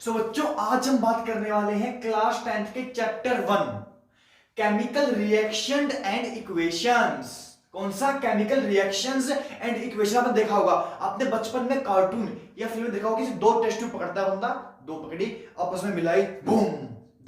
सो बच्चों आज हम बात करने वाले हैं क्लास 10th के chapter 1 chemical reaction and equations. कौन सा? Chemical reactions and equation. आपने देखा होगा, आपने बचपन में कार्टून या फिल्म देखा होगा कि दो टेस्ट ट्यूब पकड़ता है बंदा, दो पकड़ी आपस में मिलाई, बूम,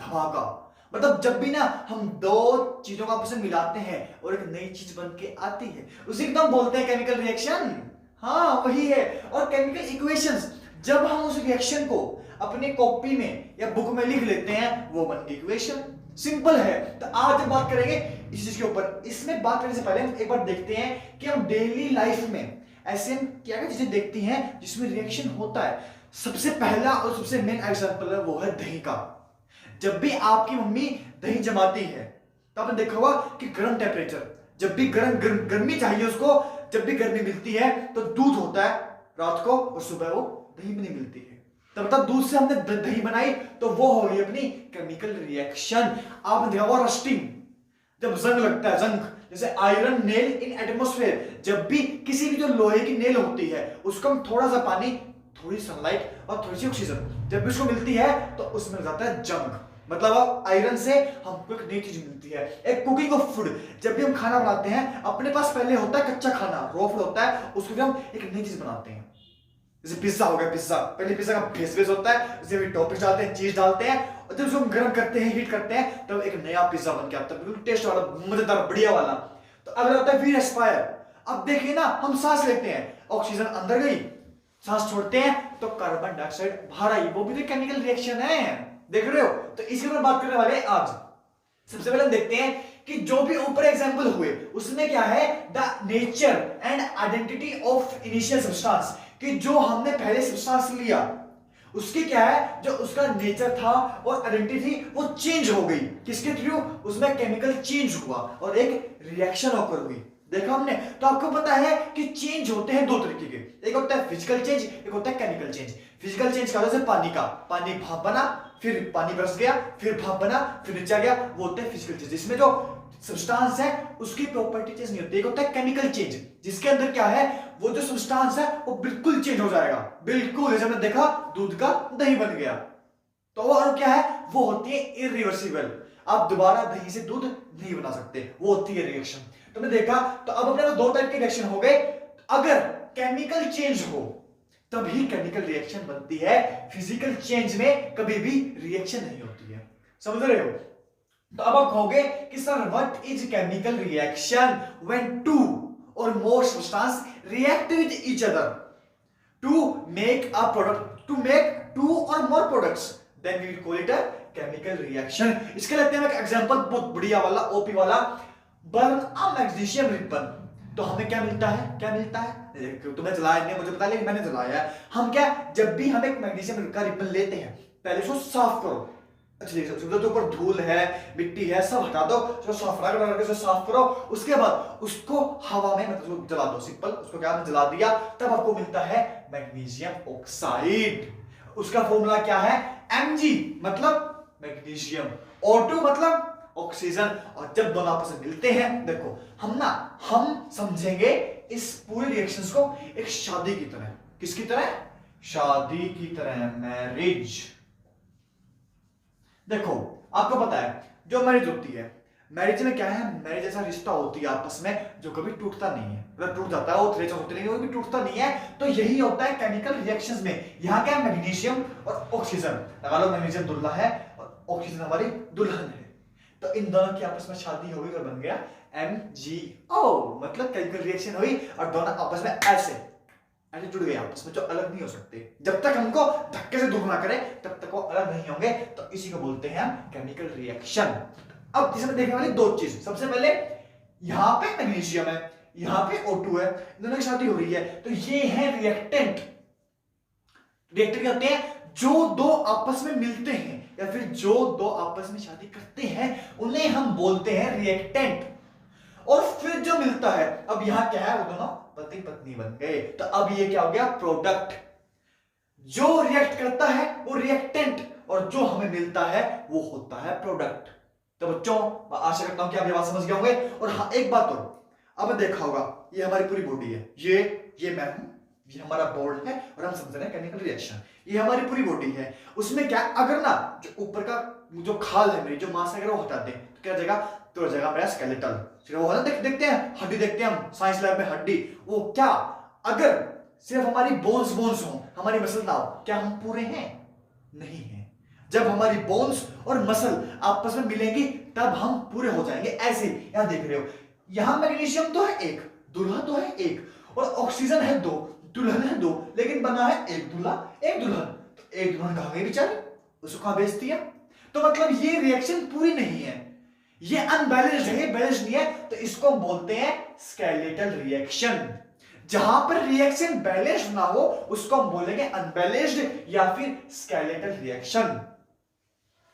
धमाका। मतलब जब भी ना हम दो चीजों को आपस में मिलाते हैं और एक नई चीज बन के आती है, उसी को हम बोलते हैं केमिकल रिएक्शन। हाँ वही है। और केमिकल इक्वेशंस, जब हम उस रिएक्शन को अपनी कॉपी में या बुक में लिख लेते हैं, वो बन गई इक्वेशन। सिंपल है। तो आज हम बात करेंगे इस चीज के ऊपर। इसमें बात करने से पहले हम एक बार देखते हैं कि हम डेली लाइफ में ऐसे हम क्या क्या चीजें देखती हैं जिसमें रिएक्शन होता है। सबसे पहला और सबसे मेन एग्जांपल है वो है दही का। जब भी आपकी मम्मी दही जमाती है तो आपने देखा होगा कि गर्म टेम्परेचर, जब भी गर्मी चाहिए उसको, जब भी गर्मी मिलती है तो दूध होता है रात को और सुबह वो दही भी नहीं मिलती है। तो मतलब दूध से हमने दही बनाई तो वो हो गई अपनी केमिकल रिएक्शन। आपने देखा होगा रस्टिंग, जब जंग लगता है, जंग जैसे आयरन नेल इन एटमॉस्फेयर, जब भी किसी भी जो लोहे की नेल होती है उसको हम थोड़ा सा पानी, थोड़ी सनलाइट और थोड़ी सी ऑक्सीजन जब भी उसको मिलती है तो उसमें जाता है जंग। मतलब आयरन से हमको एक नई चीज मिलती है, एक कुकिंग ऑफ फूड। जब भी हम खाना बनाते हैं अपने पास पहले होता है कच्चा खाना, रॉ फूड होता है, उसको भी हम एक नई चीज बनाते हैं। जैसे पिज्जा हो गया, पिज्जा पहले पिज्जा का बेस होता है, उसमें भी टॉपिंग्स डालते हैं, चीज डालते हैं, और जब उसको हम गर्म करते हैं, हीट करते हैं, तब एक नया पिज्जा बन के आता है, बिल्कुल टेस्ट वाला, मजेदार, बढ़िया वाला। तो अगला होता है वी रेस्पायर। अब देखिए ना, हम सांस लेते हैं, ऑक्सीजन अंदर गई, सांस छोड़ते हैं तो कार्बन डाइऑक्साइड बाहर आई, वो भी तो केमिकल रिएक्शन है, देख रहे हो। तो इसी पर बात करने वाले हैं आज। सबसे पहले हम देखते हैं कि जो भी ऊपर एग्जांपल हुए उसमें क्या है, the nature and identity of initial substance, कि जो हमने पहले सब्सटेंस लिया उसकी क्या है, जो उसका नेचर था और आइडेंटिटी थी वो चेंज हो गई। किसके थ्रू? उसमें केमिकल चेंज हुआ और एक रिएक्शन ऑकर हुई। देखा हमने। तो आपको पता है कि चेंज होते हैं दो तरीके के, एक होता है फिजिकल चेंज, एक होता है केमिकल चेंज। फिजिकल चेंज का जैसे पानी का, पानी भाप बना, फिर पानी बरस गया, फिर भाप बना, फिर नीचे गया, वो होता है फिजिकल चेंज। इसमें जो सब्सटेंस है उसकी प्रॉपर्टी चेंज नहीं होती। एक होता है केमिकल चेंज, जिसके अंदर क्या है, वो जो सब्सटेंस है वो बिल्कुल चेंज हो जाएगा, बिल्कुल। जैसे हमने देखा दूध का दही बन गया, तो और क्या है, वो होती है इरिवर्सिबल। आप दोबारा दही से दूध नहीं बना सकते, वो होती है रिएक्शन। तुमने देखा। तो अब अपने दो टाइप के रिएक्शन हो गए। अगर केमिकल चेंज हो तभी केमिकल रिएक्शन बनती है, फिजिकल चेंज में कभी भी रिएक्शन नहीं होती है। समझ रहे हो। तो अब आप कहोगे कि sir what is chemical reaction when two और more substance react with each other to make a product, to make two और more products, then we will call it a chemical reaction. इसके लेते हैं एक एग्जांपल बहुत बढ़िया वाला, OP वाला। बर्न अ मैग्नीशियम रिबन, तो हमें क्या मिलता है, क्या मिलता है, तुमने जलाया नहीं मुझे पता, लेकिन मैंने जलाया है। हम क्या, जब भी हम एक मैग्नीशियम का रिबन लेते हैं पहले उसको साफ करो, अच्छा तो ऊपर धूल है, मिट्टी है, सब हटा दो, उसको साफ करके साफ करो। उसके बाद उसको हवा में मतलब जला दो, सिंपल। उसको क्या जला दिया, तब आपको मिलता है मैग्नीशियम ऑक्साइड। उसका फॉर्मूला क्या है, Mg मतलब मैग्नीशियम, O2 मतलब ऑक्सीजन। और जब दोनों आपस में मिलते हैं, देखो हम समझेंगे इस पूरे रिएक्शंस को एक शादी की तरह। किसकी तरह? शादी की तरह, मैरिज। देखो आपको पता है जो मैरिज होती है, मैरिज में क्या है, मैरिज ऐसा रिश्ता होती है आपस में जो कभी टूटता नहीं है। अगर टूट जाता है वो रिलेशन होती नहीं, वो कभी टूटता नहीं है। तो यही होता है केमिकल रिएक्शंस में। यहाँ क्या है, मैग्नीशियम और ऑक्सीजन। लगा लो मैग्नीशियम दूल्हा है और ऑक्सीजन हमारी दुल्हन है। तो इन दोनों की आपस में शादी हो गई और बन गया MgO, मतलब केमिकल रिएक्शन हुई और दोनों आपस में ऐसे जुड़ गए आपस में, जो अलग नहीं हो सकते। जब तक हमको धक्के से दूर ना करे तब तक वो अलग नहीं होंगे। तो इसी को बोलते हैं हम केमिकल रिएक्शन। अब इसमें देखने वाली दो चीज, सबसे पहले यहां पे मैग्नीशियम है, यहां पे O2 है, दोनों की शादी हो रही है, तो ये है रिएक्टेंट। रिएक्टेंट क्या होते हैं, जो दो आपस में मिलते हैं या फिर जो दो आपस में शादी करते हैं उन्हें हम बोलते हैं रिएक्टेंट। और फिर जो मिलता है, अब यहां क्या है, वो दोनों पति पत्नी बन गए। तो अब ये क्या हो गया, प्रोडक्ट। जो रिएक्ट करता है वो रिएक्टेंट और जो हमें मिलता है वो होता है प्रोडक्ट। तो बच्चों आशा करता हूं कि आप ये बात समझ गए होंगे। और हाँ एक बात और, अब देखा होगा ये हमारी पूरी बॉडी है, ये मैं हूं, ये हमारा बोर्ड है और हम समझ रहे हैं केमिकल रिएक्शन। ये हमारी पूरी बॉडी है, उसमें क्या अगर ना जो ऊपर का जो खाल है मेरी, जो मांस है, वो हटा दें तो क्या जाएगा, तो हो जाएगा मेरा स्केलेटल। वो है ना, देखते हैं हड्डी, देखते हैं हम साइंस लैब में हड्डी, वो क्या अगर सिर्फ हमारी बोन्स हो, हमारी मसल ना हो, क्या हम पूरे हैं? नहीं है। जब हमारी बोन्स और मसल आपस में मिलेंगी तब हम पूरे हो जाएंगे। ऐसे यहां देख रहे हो, यहां मैग्नीशियम तो है एक, दूल्हा तो है एक, और ऑक्सीजन है दो, दुल्हन है दो, लेकिन बना है एक दूल्हा एक दुल्हन। तो एक दुल्हन कहां गई बेचारी, उसको कहां भेज दिया? तो मतलब ये रिएक्शन पूरी नहीं है, ये अनबैलेंस्ड है, बैलेंस नहीं है, तो इसको हम बोलते हैं स्केलेटल रिएक्शन। जहां पर रिएक्शन बैलेंस्ड ना हो उसको हम बोलेंगे अनबैलेंस्ड या फिर स्केलेटल रिएक्शन।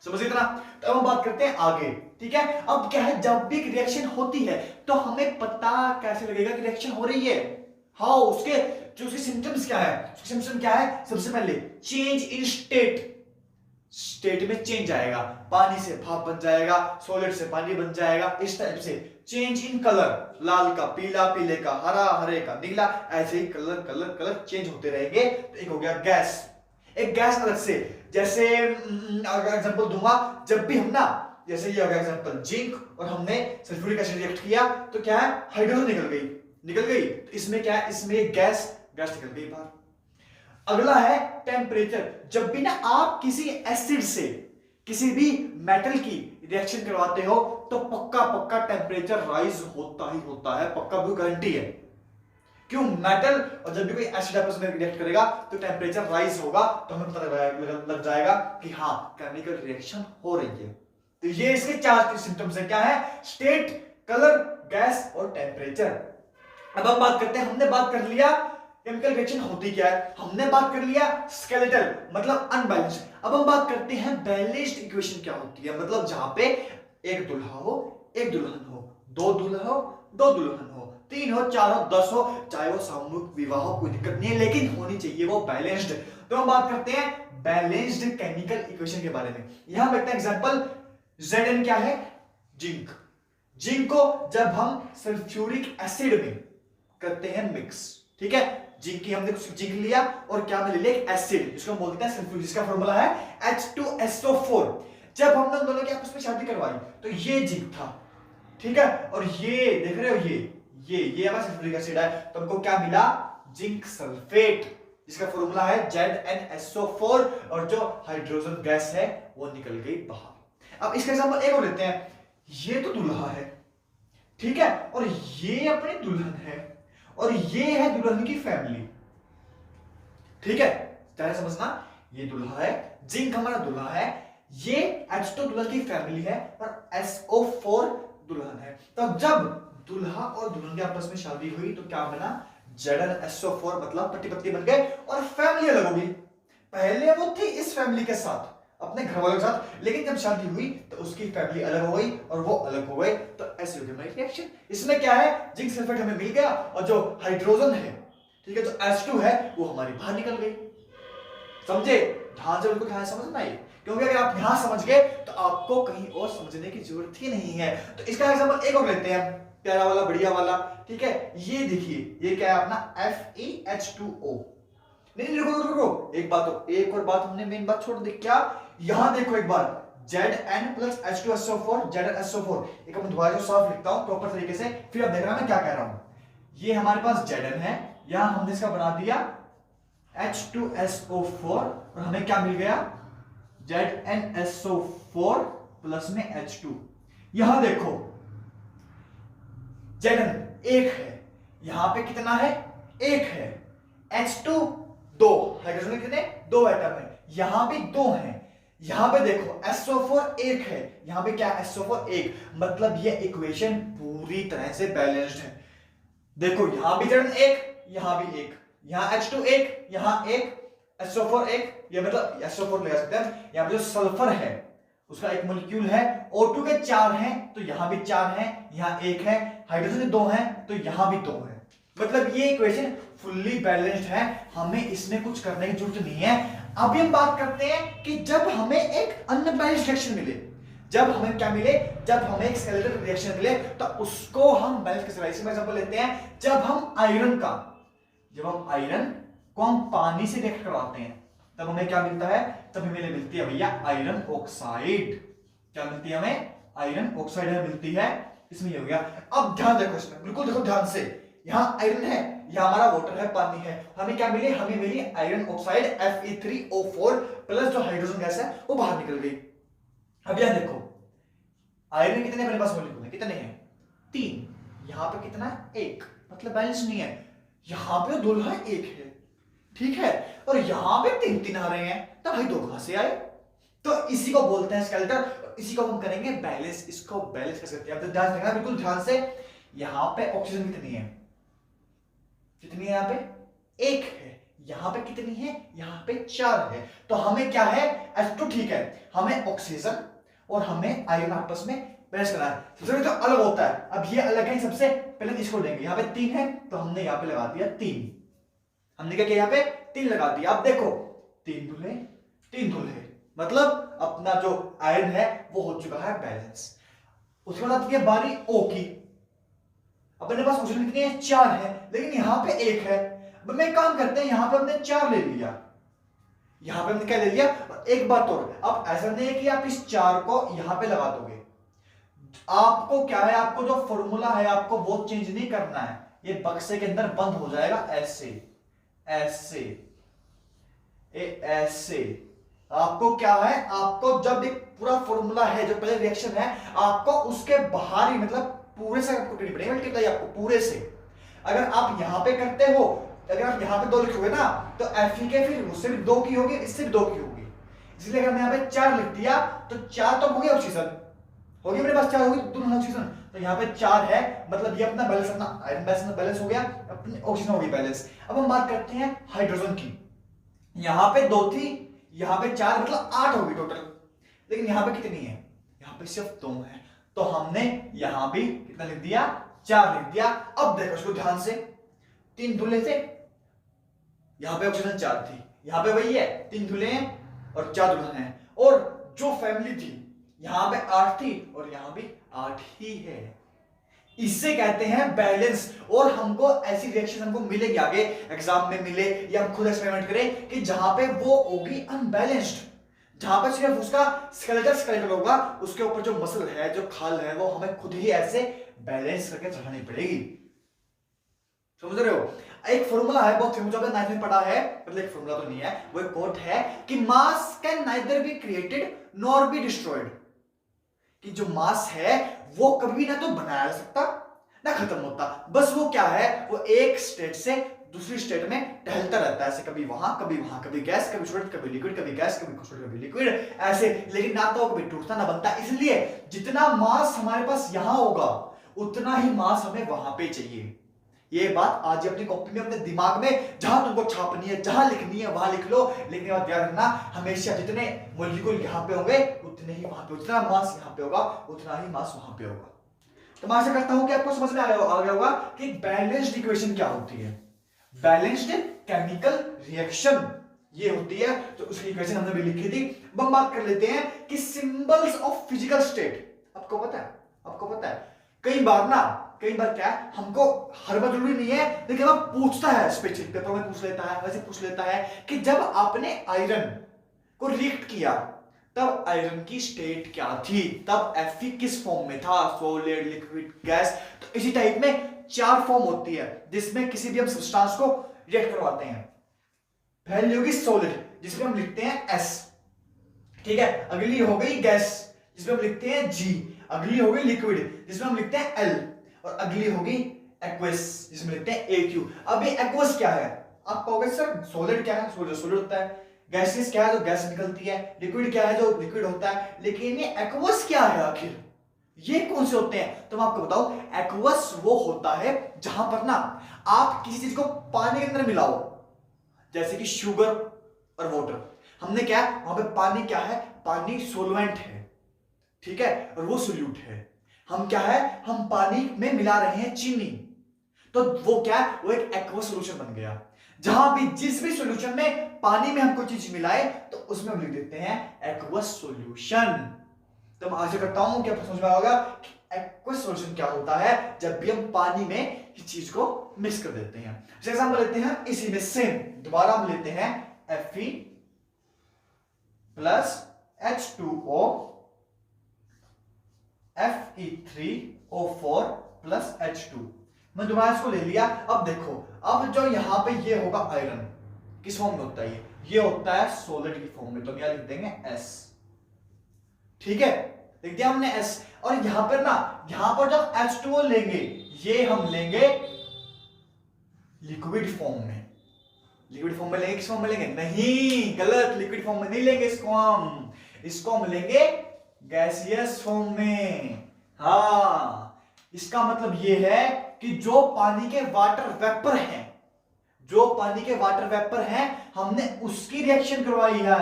समझिए इतना। तो अब हम बात करते हैं आगे, ठीक है। अब क्या है, जब भी रिएक्शन होती है तो हमें पता कैसे लगेगा कि रिएक्शन हो रही है? हाँ, उसके जो उसके सिम्टम्स क्या है, सिम्टम क्या है? सबसे पहले चेंज इन स्टेट, स्टेट में चेंज आएगा, पानी से भाप बन जाएगा, सॉलिड से पानी बन जाएगा, इस टाइप से। चेंज इन कलर, लाल का पीला, पीले का हरा, हरे का नीला, ऐसे ही कलर कलर कलर चेंज होते रहेंगे। तो एक हो गया गैस, एक गैस अलग से, जैसे अगर एग्जांपल दूंगा, जब भी हम ना, जैसे ये हो गया एग्जांपल जिंक, और हमने सल्फ्यूरिक एसिड रिएक्ट किया तो क्या है, हाइड्रोजन निकल गई। तो इसमें क्या है, इसमें गैस निकल गई बाहर। अगला है टेम्परेचर। जब भी ना आप किसी एसिड से किसी भी मेटल की रिएक्शन करवाते हो तो पक्का टेम्परेचर राइज होता ही होता है, पक्का भी गारंटी है। क्यों? मेटल और जब भी कोई एसिड आपस में रिएक्ट करेगा तो टेम्परेचर राइज होगा, तो हमें पता लग जाएगा कि हाँ केमिकल रिएक्शन हो रही है। तो ये इसके चार सिम्टम्स है, क्या है? स्टेट, कलर, गैस और टेम्परेचर। अब हम बात करते हैं, हमने बात कर लिया केमिकल रिएक्शन होती क्या है, हमने बात कर लिया स्केलेटल मतलब अनबैलेंस्ड। अब हम बात करते हैं बैलेंस्ड इक्वेशन क्या होती है, मतलब जहां पे एक दूल्हा हो एक दुल्हन हो, दो दूल्हा हो दो दुल्हन हो, 3 हो 4 हो 10 हो, चाहे वो सामूहिक विवाह हो, कोई दिक्कत नहीं है, लेकिन होनी चाहिए वो बैलेंस्ड। तो हम बात करते हैं बैलेंस्ड केमिकल इक्वेशन के बारे में। यहां देखते हैं एग्जांपल, Zn क्या है? जिंक। जिंक को जब हम सल्फ्यूरिक एसिड में करते हैं मिक्स, ठीक है, जिंक की हमने जिंक लिया और क्या में ले लिया, एक एसिड, जिसको हम बोलते हैं सल्फ्यूरिक, जिसका फार्मूला है H2SO4। जब हमने दोनों की आपस में शादी करवाई तो ये जिंक था, ठीक है, और ये देख रहे हो, ये हमारा सल्फ्यूरिक एसिड है, तो हमको क्या मिला? जिंक सल्फेट, जिसका फार्मूला है ZnSO4, और जो हाइड्रोजन गैस है वो निकल गई बाहर। अब इसका एग्जांपल एक और लेते हैं, ये तो दूल्हा है, ठीक है, और ये अपनी दुल्हन है, और ये है दुल्हन की फैमिली, ठीक है, चाहे समझना, ये दूल्हा है, जिंक हमारा दूल्हा है, ये H2 दुल्हन की फैमिली है, और SO4 दुल्हन है। तब जब दूल्हा और दुल्हन के आपस में शादी हुई तो क्या बना? ZnSO4, मतलब पति पत्नी बन गए और फैमिली अलग हो गई। पहले वो थी इस फैमिली के साथ, अपने घर वालों के साथ, लेकिन जब शादी हुई तो उसकी फैमिली अलग हो गई और वो अलग हो गए। तो ऐसे हो गया रिएक्शन। इसमें क्या है, जिंक सल्फेट हमें मिल गया और जो हाइड्रोजन है, ठीक है, जो H2 है वो हमारी बाहर निकल गई। समझे? ध्यान से बिल्कुल ध्यान समझना है, क्योंकि अगर आप यहां समझ गए तो आपको कहीं और समझने की जरूरत ही नहीं है। तो इसका एग्जांपल एक और लेते हैं, प्यारा वाला, बढ़िया वाला, ठीक है। ये देखिए, ये क्या है अपना FeH2O। नहीं रुको, एक और बात हमने मेन बात छोड़ दी, क्या? यहां देखो एक बार, Zn plus H2SO4, ZnSO4। एक मैं दोबारा साफ लिखता हूं प्रॉपर तरीके से, फिर आप देख रहे मैं क्या कह रहा हूं। ये हमारे पास Zn है, यहां हमने इसका बना दिया H2SO4, और हमें क्या मिल गया? ZnSO4 प्लस में H2। यहां देखो, Zn एक है, यहां पे कितना है? एक है, H2 दो, हाइड्रोजन कितने? दो एटम है, यहां भी दो हैं, यहां पे देखो SO4 एक है, यहां पे क्या? SO4 एक, मतलब ये इक्वेशन पूरी तरह से बैलेंस्ड है। देखो यहां भी Zn एक, यहां भी एक, यहां H2 एक, यहां एक, SO4 एक, ये मतलब SO4 लगा सकते हैं। यहां पे जो सल्फर है उसका एक मॉलिक्यूल है, O2 के 4 हैं तो यहां भी 4 हैं, यहां एक है, हाइड्रोजन के 2 हैं तो यहां भी 2 हैं। मतलब ये इक्वेशन फुल्ली बैलेंस्ड है, हमें इसमें कुछ करने की जरूरत नहीं है। अभी हम बात करते हैं कि जब हमें एक अनबैलेंस्ड रिएक्शन मिले, जब हमें क्या मिले? जब हमें एक स्केलेटल रिएक्शन मिले तो उसको हम बैलेंस कैसे? इसमें एग्जांपल लेते हैं, जब हम आयरन को हम पानी से रिएक्ट करवाते हैं, तब हमें क्या मिलता है, तब हमें मिलती है भैया आयरन ऑक्साइड। क्या मिलती है हमें, आयरन ऑक्साइड हमें मिलती है। इसमें ये हो गया। अब ध्यान देखो इसमें, बिल्कुल देखो ध्यान से, यहाँ आयरन है, यहाँ हमारा वाटर है, पानी है, हमें क्या मिले, हमें मिली आयरन ऑक्साइड Fe3O4 प्लस जो हाइड्रोजन गैस है वो बाहर निकल गई। अब यहां देखो आयरन कितने अपने पास मॉलिक्यूल है, कितने हैं, 3, यहां पे कितना है, 1, मतलब बैलेंस नहीं है। यहां पे दो है, 1 है, ठीक है, और यहां पे 3 आ रहे हैं, तो भाई 2 कहां से आए, तो इसी को बोलते हैं स्केलेटन, इसी को हम करेंगे बैलेंस। इसको बैलेंस कैसे करते हैं, तो ध्यान रखना बिल्कुल ध्यान से। यहां पे ऑक्सीजन कितनी है, कितनी है, यहां पे 1 है, यहां पे कितनी है, यहां पे 4 है, तो हमें क्या है, H2, ठीक है, हमें ऑक्सीजन और हमें आयरन आपस में बैलेंस करना है। सबसे पहले तो अलग होता है, अब ये अलग है, सबसे पहले इसको लेंगे, यहां पे 3 है तो हमने यहां पे लगा दिया 3, हमने क्या किया, यहां पे 3 लगा दिया। अब देखो 3 दूल्हे 3 दूल्हे, मतलब अपना जो आयरन है वो हो चुका है बैलेंस। उसके बाद आती है बारी O की। अब मेरे पास ऑक्सीजन कितनी है, 4 है, लेकिन यहां पे 1 है। अब मैं काम करते हैं, यहां पे हमने 4 ले लिया, यहां पे हमने क्या ले लिया, एक बात और, अब ऐसा नहीं है कि आप इस 4 को यहां पे लगा दोगे, आपको क्या है, आपको जो फॉर्मूला है आपको वो चेंज नहीं करना है, ये बक्से के अंदर बंद हो जाएगा, ऐसे ऐसे ऐसे। आपको क्या है, आपको जब एक पूरा फॉर्मूला है, जो पहले रिएक्शन है, आपको उसके बाहर ही, मतलब पूरे से आपको करनी पड़ेगी, मल्टीप्लाई आपको पूरे से। अगर आप यहां पे करते हो, अगर आप यहां पे 2 लिखोगे ना, तो Fe के फिर उससे भी 2 की होगी, इससे भी 2 की होगी, इसलिए अगर मैं यहां पे 4 लिख दिया तो 4 तो हो गया ऑक्सीजन, हो गया मेरे पास 4 होगी, दोनों ऑक्सीजन, तो यहाँ पे 4 है, मतलब ये अपना बैलेंस, अपना आयरन बैलेंस हो गया, अपनी ऑक्सीजन हो गई बैलेंस। अब हम बात करते हैं हाइड्रोजन की। यहाँ पे 2 थी, यहाँ पे 4, मतलब 8 होगी टोटल, लेकिन यहाँ पे कितनी है, यहाँ पे सिर्फ 2 है, तो हमने यहाँ भी कितना लिख दिया, 4 लिख दिया। अब देखो इसको ध्यान से, 3 दूल्हे थे, यहाँ पे ऑक्सीजन 4 थी, यहाँ पे वही है, 3 दूल्हे हैं और 4 दुल्हन है, और जो फैमिली थी यहां पे 8 थी और यहां भी 8 ही है, इससे कहते हैं बैलेंस। और हमको ऐसी रिएक्शन हमको मिलेगी आगे एग्जाम में मिले, या हम खुद एक्सपेरिमेंट करें कि जहां पे वो होगी अनबैलेंस्ड, जहां पे सिर्फ उसका स्केलेटल होगा, उसके ऊपर जो मसल है, जो खाल है, वो हमें खुद ही ऐसे बैलेंस करके चढ़ानी पड़ेगी। समझ रहे हो, एक फॉर्मूला है बहुत फेमस, आपने 9th में पढ़ा है, मतलब एक फॉर्मूला तो नहीं है, वो एक कोट है कि मास can neither be created nor be destroyed, कि जो मास है वो कभी ना तो बनाया जा सकता ना खत्म होता, बस वो क्या है, वो एक स्टेट से दूसरी स्टेट में टहलता रहता है, ऐसे कभी वहां कभी वहां, कभी गैस कभी सॉलिड, कभी लिक्विड, कभी गैस कभी सॉलिड, कभी लिक्विड, ऐसे, लेकिन ना तो कभी टूटता ना बनता। इसलिए जितना मास हमारे पास यहां होगा उतना ही मास हमें वहां पे चाहिए। ये बात आज अपनी कॉपी में, अपने दिमाग में, जहां तुमको छापनी है, जहां लिखनी है वहां लिख लो, लिखने के बाद याद रखना, हमेशा जितने मॉलिक्यूल यहां पे होंगे उतने ही वहां पे, उतना मास यहां पे होगा उतना ही मास वहां पे होगा। तो मैं आशा करता हूं कि आपको समझ में आ गया होगा कि बैलेंस्ड इक्वेशन क्या होती है। बैलेंस्ड केमिकल रिएक्शन ये होती है, तो उसकी इक्वेशन हमने भी लिखी थी। अब हम बात कर लेते हैं कि सिंबल्स ऑफ फिजिकल स्टेट। आपको पता है, आपको पता है, कई बार क्या है, हमको हर बार जरूरी नहीं है, लेकिन अब पूछता है, स्पेशल पेपर में पूछ लेता है, वैसे पूछ लेता है कि जब आपने आयरन को रिएक्ट किया तब आयरन की स्टेट क्या थी, तब Fe किस फॉर्म में था, सॉलिड, लिक्विड, गैस। तो इसी टाइप में 4 फॉर्म होती है जिसमें किसी भी हम सब्सटेंस को रिएक्ट करवाते हैं। पहली होगी सॉलिड, जिसमें हम लिखते हैं S, ठीक है, अगली हो गई गैस जिसमें हम लिखते हैं G, अगली हो गई लिक्विड जिसमें हम लिखते हैं L, और अगली होगी एक्वस जिसमें लिखते हैं AQ। अब ये एक्वस क्या है, आप कहोगे सर सॉलिड क्या है, सॉलिड होता है, गैसेस क्या है, जो गैस निकलती है, लिक्विड क्या है, जो लिक्विड होता है, लेकिन ये एक्वस क्या है आखिर, ये कौन से होते हैं। तो मैं आपको बताऊं, एक्वस वो होता है जहां पर ना आप किसी चीज को पानी के अंदर मिलाओ, जैसे कि शुगर और वाटर, हमने क्या है वहां पे पानी क्या है, पानी सोलवेंट है, ठीक है, और वो सोल्यूट है। हम क्या है, हम पानी में मिला रहे हैं चीनी, तो वो क्या है, वो एक एक्वस सॉल्यूशन बन गया। जहां भी जिस भी सॉल्यूशन में पानी में हम कोई चीज मिलाए तो उसमें हम लिख देते हैं एक्वस सॉल्यूशन। तो मैं आशा करता हूं कि आपको समझ में आएगा एक्वस सॉल्यूशन क्या होता है? जब भी हम पानी में इस चीज को मिक्स कर देते हैं। एग्जांपल लेते हैं इसी में सेम, दोबारा हम लेते हैं Fe plus H2O Fe3O4 plus H2। मैं दोबारा इसको ले लिया। अब देखो, अब जो यहां पे ये होगा आयरन, किस फॉर्म में होता है? ये होता है सॉलिड की फॉर्म में, तो क्या लिख देंगे S। ठीक है, लिख दिया हमने S। और यहां पर ना, यहां पर जब H2O लेंगे, ये हम लेंगे लिक्विड फॉर्म में। लिक्विड फॉर्म में लेंगे, किस फॉर्म में लेंगे? नहीं, गलत, लिक्विड फॉर्म में नहीं लेंगे इसको हम लेंगे गैसियस फॉर्म में। हाँ, इसका मतलब ये है कि जो पानी के वाटर वेपर हैं, जो पानी के वाटर वेपर हैं, हमने उसकी रिएक्शन करवाई है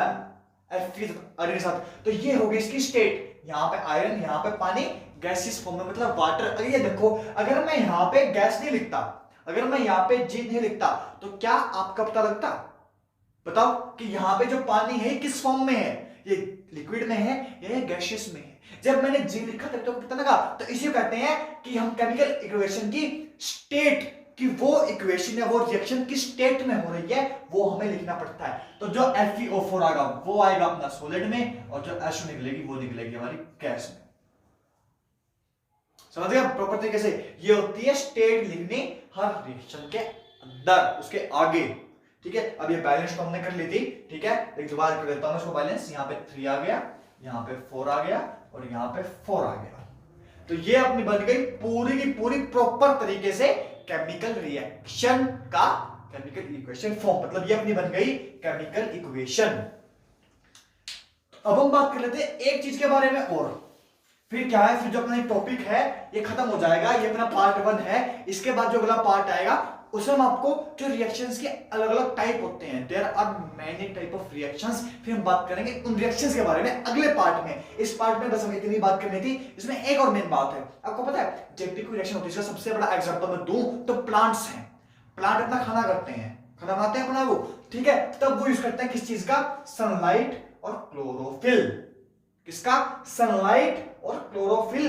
आयरन के साथ, तो ये होगी इसकी स्टेट। यहां पे आयरन, यहां पे पानी, गैसियस फॉर्म में मतलब वाटर। ये देखो, अगर मैं यहां पे गैस नहीं लिखता, अगर मैं यहां पे जी नहीं लिखता, तो क्या आपका पता लगता? बताओ कि यहां पे जो पानी है किस फॉर्म में है? ये लिक्विड में है या गैसियस में है? जब मैंने जी लिखा तब तो पता लगा। तो इसी को कहते हैं कि हम केमिकल इक्वेशन की स्टेट की, वो इक्वेशन या वो रिएक्शन की स्टेट में हो रही है, वो हमें लिखना पड़ता है। तो जो FeO4 आएगा वो आएगा अपना सॉलिड में, और जो H2 निकलेगी वो निकलेगी हमारी गैस में। समझ गए प्रॉपर तरीके से? ये होती है स्टेट लिखनी हर रिएक्शन के अंदर, उसके आगे। ठीक है, अब ये बैलेंस तो हमने कर ली थी। ठीक है, एक दोबारा कर देता हूं इसको बैलेंस। यहाँ पे 3 आ गया, यहाँ पे 4 आ गया, और यहाँ पे 4 आ गया। तो ये अपनी बन गई पूरी की पूरी प्रॉपर तरीके से केमिकल रिएक्शन का केमिकल इक्वेशन फॉर्म। मतलब ये अपनी बन गई केमिकल इक्वेशन। अब हम बात कर लेते हैं एक चीज के बारे में और, फिर क्या है, फिर जो अपना टॉपिक है ये खत्म हो जाएगा। ये अपना पार्ट 1 है। इसके बाद जो अगला पार्ट आएगा उसमें हम आपको जो रिएक्शंस के अलग अलग टाइप होते हैं, there are many type of reactions, फिर हम बात करेंगे उन रिएक्शंस के बारे में अगले पार्ट में। इस पार्ट में बस हमें इतनी बात करनी थी। इसमें एक और मेन बात है, आपको पता है जब भी कोई रिएक्शन होती है, इसका सबसे बड़ा एग्जांपल मैं दूं तो प्लांट्स हैं। प्लांट अपना खाना करते हैं, खाना बनाते हैं अपना वो, ठीक है, तब वो यूज करते हैं किस चीज का? सनलाइट और क्लोरोफिल। किसका? सनलाइट और क्लोरोफिल।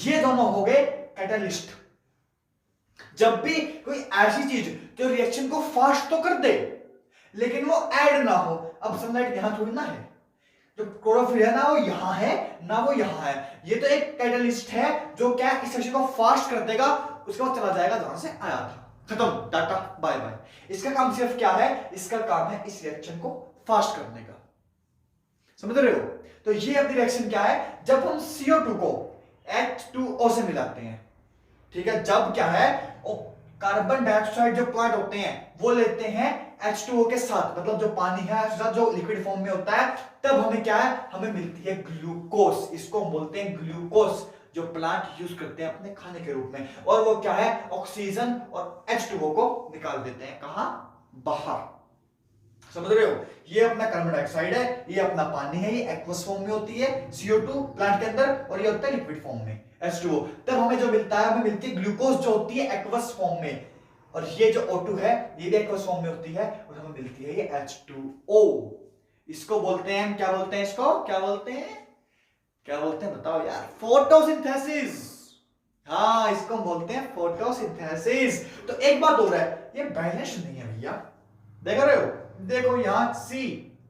ये दोनों हो गए कैटलिस्ट। जब भी कोई ऐसी चीज जो रिएक्शन को फास्ट तो कर दे लेकिन वो ऐड ना हो, अब सनलाइट यहां थोड़ी ना है, जो क्लोरोफिल है ना वो यहां है ना वो यहां है, ये तो एक कैटलिस्ट है जो क्या इस रिएक्शन को फास्ट कर देगा, उसके बाद चला जाएगा जहां से आया था, खत्म, टाटा बाय बाय। इसका काम सिर्फ क्या है? इसका काम है इस रिएक्शन को फास्ट करने का। समझ रहे हो? तो ये अपनी रिएक्शन क्या है? जब हम CO2 को H2O से मिलाते हैं, ठीक है, जब क्या है, कार्बन डाइऑक्साइड जो प्लांट होते हैं वो लेते हैं H2O के साथ, मतलब जो पानी है जो लिक्विड फॉर्म में होता है, तब हमें क्या है? हमें मिलती है ग्लूकोज। इसको हम बोलते हैं ग्लूकोज, जो प्लांट यूज करते हैं अपने खाने के रूप में। और वो क्या है? ऑक्सीजन और H2O को निकाल देते हैं, कहां? बाहर। समझ रहे हो? ये अपना कार्बन डाइऑक्साइड है, ये अपना पानी है, ये एक्वस फॉर्म में होती है CO2 प्लांट के अंदर, और ये होता है लिक्विड फॉर्म में H2O। तब हमें जो मिलता है, हमें मिलती है ग्लूकोज जो होती है एक्वस फॉर्म में, और ये जो O2 है ये भी एक्वस फॉर्म में होती है, और हमें मिलती है ये H2O। इसको बोलते हैं, क्या बोलते हैं? इसको क्या बोलते हैं? क्या बोलते हैं बताओ यार? फोटोसिंथेसिस। हाँ, इसको हम बोलते हैं फोटोसिंथेसिस। तो एक बात हो रहा है, ये बैलेंस नहीं है भैया, देख रहे हो? देखो यहां C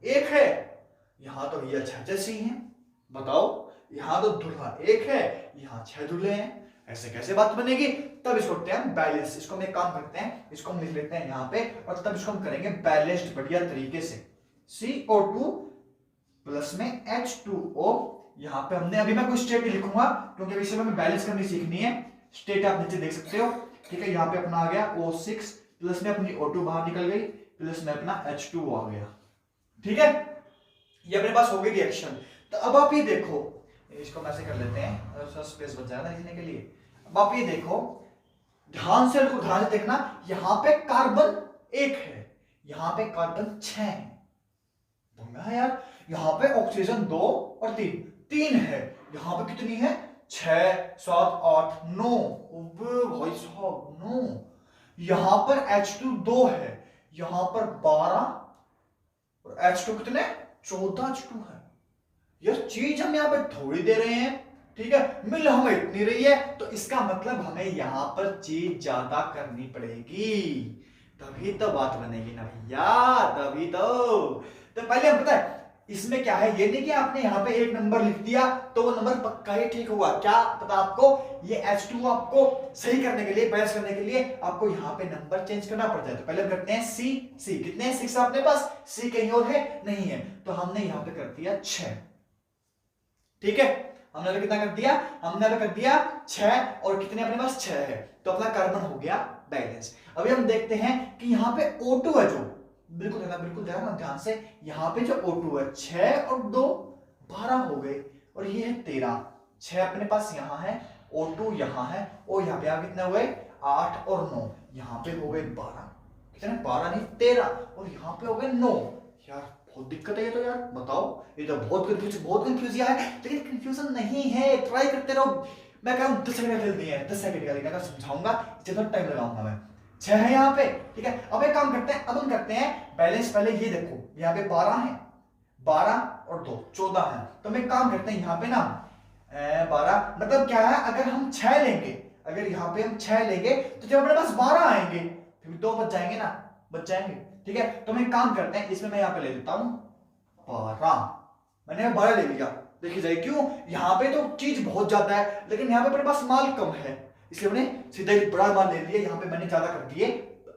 एक है, यहां तो ये 6 C हैं, बताओ, यहां तो दूल्हा एक है, यहां 6 दूल्हे हैं, ऐसे कैसे बात बनेगी? तब इसको करते हैं बैलेंस। इसको हम एक काम करते हैं, इसको हम लिख लेते हैं यहां पे, और तब इसको हम करेंगे बैलेंस्ड बढ़िया तरीके से। CO2 प्लस में H2O, यहां पे हमने, अभी मैं कोई स्टेट नहीं लिखूंगा क्योंकि अभी हमें बैलेंस करनी सीखनी है। स्टेट आप नीचे देख सकते हो, ठीक है, यहां पे अपना आ गया O6, प्लस में अपनी O2 बाहर निकल गई, प्लस में अपना H2O आ गया, ठीक है, ये अपने पास हो गई रिएक्शन। तो अब आप ये देखो, इसको मैं ऐसे कर लेते हैं, स्पेस बच जाएगा लिखने के लिए। अब आप ये देखो, ध्यान से देखना, यहां पे कार्बन 1 है, यहां पे कार्बन 6 है, यार, यहां पे ऑक्सीजन 2 और 3 है, यहां पे कितनी है? 6 7 8 9, भाई साहब 9। यहां पर H2 2 है, यहां पर 12, और H2 कितने? 14 H2 है। यह चीज हम यहां पे थोड़ी दे रहे हैं, ठीक है, मिल हमें इतनी रही है, तो इसका मतलब हमें यहां पर चीज ज्यादा करनी पड़ेगी, तभी तो बात बनेगी ना भैया, तभी तो पहले हम पता है इसमें क्या है, ये नहीं कि आपने यहाँ पे एक नंबर लिख दिया तो वो नंबर पक्का ही ठीक हुआ, क्या पता आपको ये H2 आपको सही करने के लिए, बैलेंस करने के लिए आपको यहाँ पे नंबर चेंज करना पड़ जाए। तो पहले हम करते हैं सी कितने हैं 6 अपने पास, सी कहीं और है नहीं है, तो हमने यहाँ पे कर दिया 6। ठीक है, हमने कितना कर दिया, हमने कर दिया 6 और कितने अपने पास 6 है, तो अपना कार्बन हो गया बैलेंस। अभी हम देखते हैं कि यहाँ पे O2 है, जो बिल्कुल देखना ना ध्यान से, यहाँ पे जो O2 है 6 और 2 12 हो गए, और ये है 13, 6 अपने पास यहाँ है, O2 यहाँ है, और यहाँ पे आप कितने हुए 8 और 9, यहाँ पे हो गए 12, कितने 12 नहीं 13, और यहाँ पे हो गए 9। यार बहुत दिक्कत है ये तो, यार बताओ, ये तो बहुत कंफ्यूजिया है, लेकिन कंफ्यूजन नहीं है, ट्राई करते रहो। मैं कह रहा हूँ 10 सेकंड का खेल दिया है, 10 सेकंड का, लेकिन अगर समझाऊंगा जितना टाइम लगाऊंगा मैं। 6 है यहाँ पे, ठीक है। अब एक काम करते हैं, अब हम करते हैं बैलेंस। पहले ये देखो यहाँ पे 12 है, 12 और 2 14 है, तो हम एक काम करते हैं यहाँ पे ना 12 मतलब क्या है, अगर हम 6 लेंगे, अगर यहाँ पे हम 6 लेंगे तो जब अपने पास 12 आएंगे फिर 2 बच जाएंगे ना, बच जाएंगे, ठीक है। तो हम एक काम करते हैं, इसमें मैं यहाँ पे ले लेता हूँ 12, मैंने 12 ले लिया। देखिए जाए क्यों, यहाँ पे तो चीज बहुत ज्यादा है, लेकिन यहाँ पे अपने पास माल कम है, इसलिए मैंने सीधा ही बड़ा माल ले लिया, यहाँ पे मैंने ज्यादा कर दिए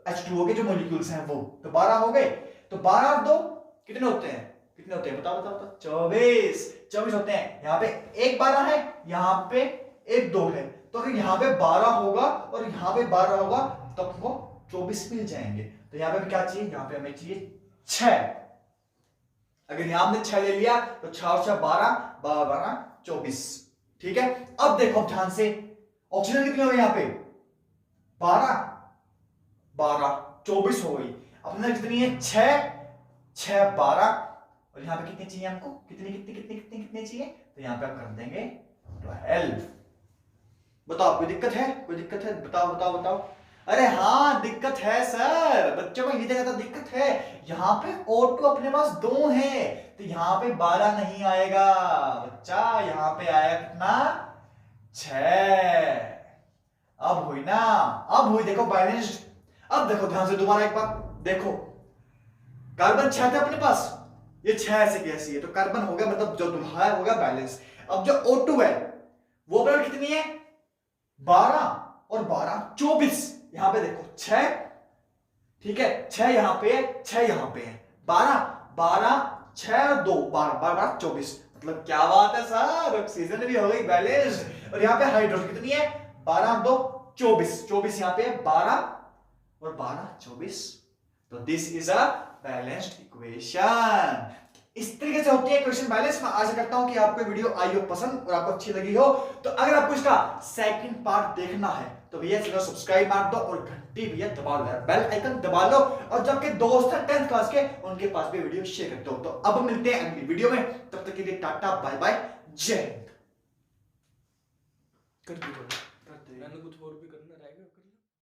H2O के जो मॉलिक्यूल्स हैं वो, तो 12 हो गए। तो 12 और 2 कितने होते हैं, कितने होते हैं बताओ बताओ बताओ, 24 होते हैं। यहाँ पे एक 12 है, यहाँ पे एक 2 है, तो अगर यहाँ पे 12 होगा और यहाँ पे 12 होगा तो आपको 24 मिल जाएंगे। तो यहाँ पे क्या चाहिए, यहाँ पे हमें चाहिए 6। अगर यहां हमने 6 ले लिया तो 6 और 6 12, 12 24, ठीक है। अब देखो ध्यान से, ऑक्सीजन कितनी हो गई यहाँ पे 12 12 24 हो गई। अपने कितनी है 6 6 12, और यहाँ पे कितनी चाहिए हमको, कितनी कितनी कितनी कितनी कितनी चाहिए, तो यहाँ पे हम कर देंगे 12। बताओ कोई दिक्कत है, कोई दिक्कत है, बताओ बताओ बताओ। अरे हाँ दिक्कत है सर, बच्चों को ये जगह तो दिक्कत है, यहाँ पे O2 अपने पास 2 है, तो यहाँ पे 12 नहीं आएगा बच्चा, यहाँ पे आएगा कितना 6। अब हुई ना, अब हुई, देखो बैलेंस्ड। अब देखो ध्यान से दोबारा एक बार देखो, कार्बन 6 था अपने पास, ये 6 ऐसे कैसी है, तो कार्बन हो गया, मतलब जो दोबारा हो गया बैलेंस। अब जो O2 है वो बराबर कितनी है 12 और 12 24, यहां पे देखो 6, ठीक है, 6 यहां पे है, 6 यहां पे है, 12 12 6 और 2 12 12 24, मतलब क्या बात है सर, ऑक्सीजन भी हो गई बैलेंस। और यहां पे हाइड्रोजन कितनी है 12 2 24, 24 यहां पे है, 12 और 12 24, तो this is a balanced equation. इस तरीके से होती है इक्वेशन बैलेंस। मैं आशा करता हूं कि आपको वीडियो आई हो पसंद और आपको अच्छी लगी हो। तो अगर आपको इसका सेकंड पार्ट देखना है तो भैया चैनल सब्सक्राइब मार दो और घंटी भैया दबा लो, बेल आइकन दबा लो, और जो आपके दोस्त हैं 10th क्लास के उनके पास भी वीडियो शेयर कर दो। तो अब मिलते हैं अगली वीडियो में, तब तक के लिए टाटा बाय बाय, जय हिंद। कर दो, कर दो।